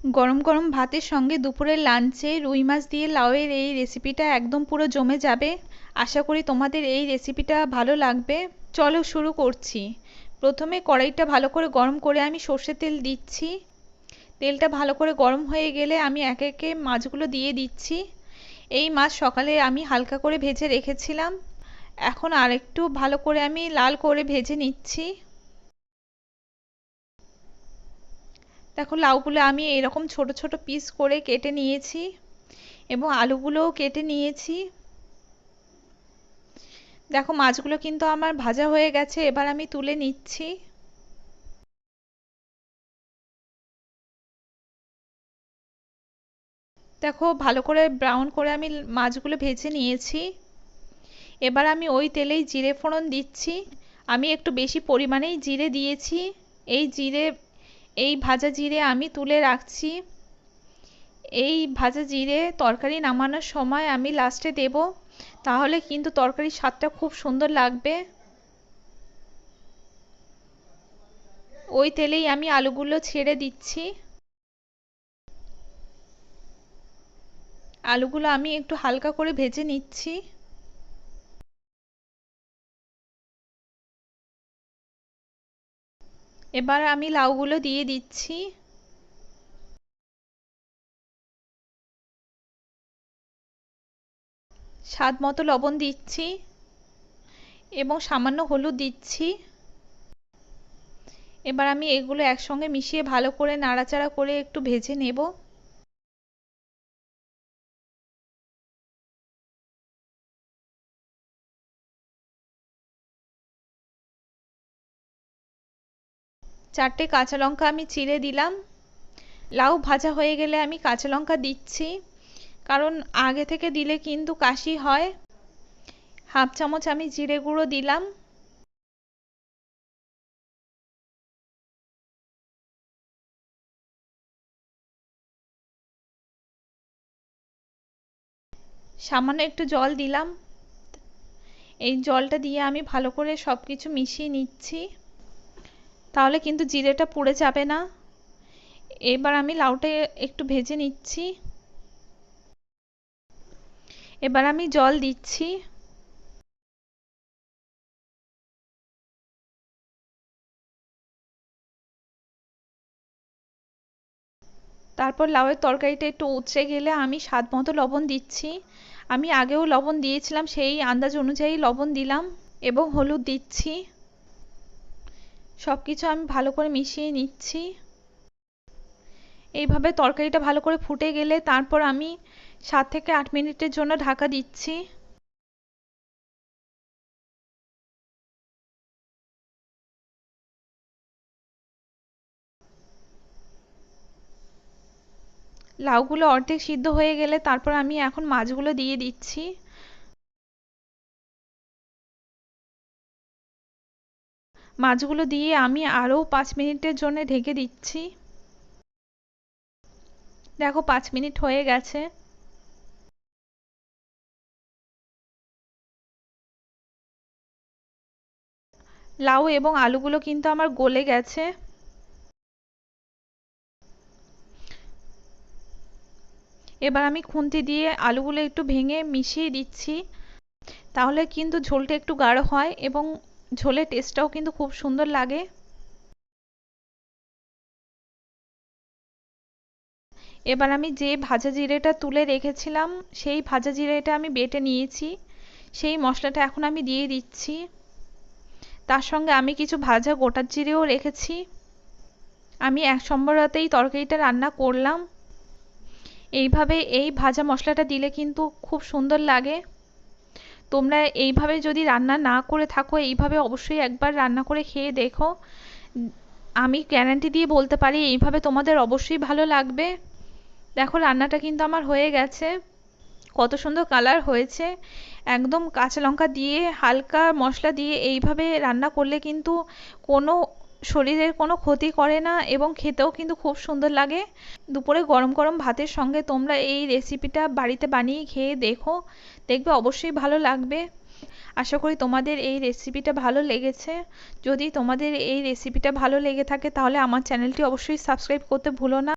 গরম গরম ভাতের সঙ্গে দুপুরের লাঞ্চে রুই মাছ দিয়ে লাউয়ের এই রেসিপিটা একদম পুরো জমে যাবে। আশা করি তোমাদের এই রেসিপিটা ভালো লাগবে। চলো শুরু করছি। প্রথমে কড়াইটা ভালো করে গরম করে আমি সর্ষের তেল দিচ্ছি। তেলটা ভালো করে গরম হয়ে গেলে আমি একে একে মাছগুলো দিয়ে দিচ্ছি। এই মাছ সকালে আমি হালকা করে ভেজে রেখেছিলাম, এখন আরেকটু ভালো করে আমি লাল করে ভেজে নিচ্ছি। দেখো লাউগুলো আমি এরকম ছোট ছোট পিস করে কেটে নিয়েছি এবং আলুগুলোও কেটে নিয়েছি। দেখো মাছগুলো কিন্তু আমার ভাজা হয়ে গেছে, এবার আমি তুলে নিচ্ছি। দেখো ভালো করে ব্রাউন করে আমি মাছগুলো ভেজে নিয়েছি। এবার আমি ওই তেলেই জিরে ফোড়ন দিচ্ছি। আমি একটু বেশি পরিমাণেই জিরে দিয়েছি। এই ভাজা জিরে আমি তুলে রাখছি। এই ভাজা জিরে তরকারি নামানোর সময় আমি লাস্টে দেব, তাহলে কিন্তু তরকারির স্বাদটা খুব সুন্দর লাগবে। ওই তেলেই আমি আলুগুলো ছেড়ে দিচ্ছি। আলুগুলো আমি একটু হালকা করে ভেজে নিচ্ছি। এবার আমি লাউগুলো দিয়ে দিচ্ছি। স্বাদ মতো লবণ দিচ্ছি এবং সামান্য হলুদ দিচ্ছি। এবার আমি এগুলো একসঙ্গে মিশিয়ে ভালো করে নাড়াচাড়া করে একটু ভেজে নেব। চারটে কাঁচা লঙ্কা আমি চিড়ে দিলাম। লাউ ভাজা হয়ে গেলে আমি কাঁচা লঙ্কা দিচ্ছি, কারণ আগে থেকে দিলে কিন্তু কাশি হয়। হাফ চামচ আমি জিরে গুঁড়ো দিলাম। সামান্য একটু জল দিলাম। এই জলটা দিয়ে আমি ভালো করে সব কিছু মিশিয়ে নিচ্ছি, তাহলে কিন্তু জিরেটা পুড়ে যাবে না। এবার আমি লাউটা একটু ভেজে নিচ্ছি। এবার আমি জল দিচ্ছি। তারপর লাউয়ের তরকারিটা একটু উতরে গেলে আমি স্বাদ মতো লবণ দিচ্ছি। আমি আগেও লবণ দিয়েছিলাম, সেই আন্দাজ অনুযায়ী লবণ দিলাম এবং হলুদ দিচ্ছি। সব কিছু আমি ভালো করে মিশিয়ে নিচ্ছি। এইভাবে তরকারিটা ভালো করে ফুটে গেলে তারপর আমি 7 থেকে 8 মিনিটের জন্য ঢাকা দিচ্ছি। লাউগুলো অর্ধেক সিদ্ধ হয়ে গেলে তারপর আমি এখন মাছগুলো দিয়ে দিচ্ছি। মাছগুলো দিয়ে আমি আরও 5 মিনিটের জন্য ঢেকে দিচ্ছি। দেখো 5 মিনিট হয়ে গেছে। লাউ এবং আলুগুলো কিন্তু আমার গলে গেছে। এবার আমি খুন্তি দিয়ে আলুগুলো একটু ভেঙে মিশিয়ে দিচ্ছি, তাহলে কিন্তু ঝোলটা একটু গাঢ় হয় এবং ঝোলের টেস্টটাও কিন্তু খুব সুন্দর লাগে। এবার আমি যে ভাজা জিরেটা তুলে রেখেছিলাম সেই ভাজা জিরেটা আমি বেটে নিয়েছি, সেই মশলাটা এখন আমি দিয়ে দিচ্ছি। তার সঙ্গে আমি কিছু ভাজা গোটা জিরেও রেখেছি। আমি এক সম্বরাতেই তরকারিটা রান্না করলাম। এইভাবে এই ভাজা মশলাটা দিলে কিন্তু খুব সুন্দর লাগে। তোমরা এইভাবে যদি রান্না না করে থাকো, এইভাবে অবশ্যই একবার রান্না করে খেয়ে দেখো। আমি গ্যারান্টি দিয়ে বলতে পারি এইভাবে তোমাদের অবশ্যই ভালো লাগবে। দেখো রান্নাটা কিন্তু আমার হয়ে গেছে। কত সুন্দর কালার হয়েছে। একদম কাঁচা লঙ্কা দিয়ে হালকা মশলা দিয়ে এইভাবে রান্না করলে কিন্তু কোনো শরীরের কোনো ক্ষতি করে না এবং খেতেও কিন্তু খুব সুন্দর লাগে। দুপুরে গরম গরম ভাতের সঙ্গে তোমরা এই রেসিপিটা বাড়িতে বানিয়ে খেয়ে দেখো, দেখবে অবশ্যই ভালো লাগবে। আশা করি তোমাদের এই রেসিপিটা ভালো লেগেছে। যদি তোমাদের এই রেসিপিটা ভালো লেগে থাকে তাহলে আমার চ্যানেলটি অবশ্যই সাবস্ক্রাইব করতে ভুলো না।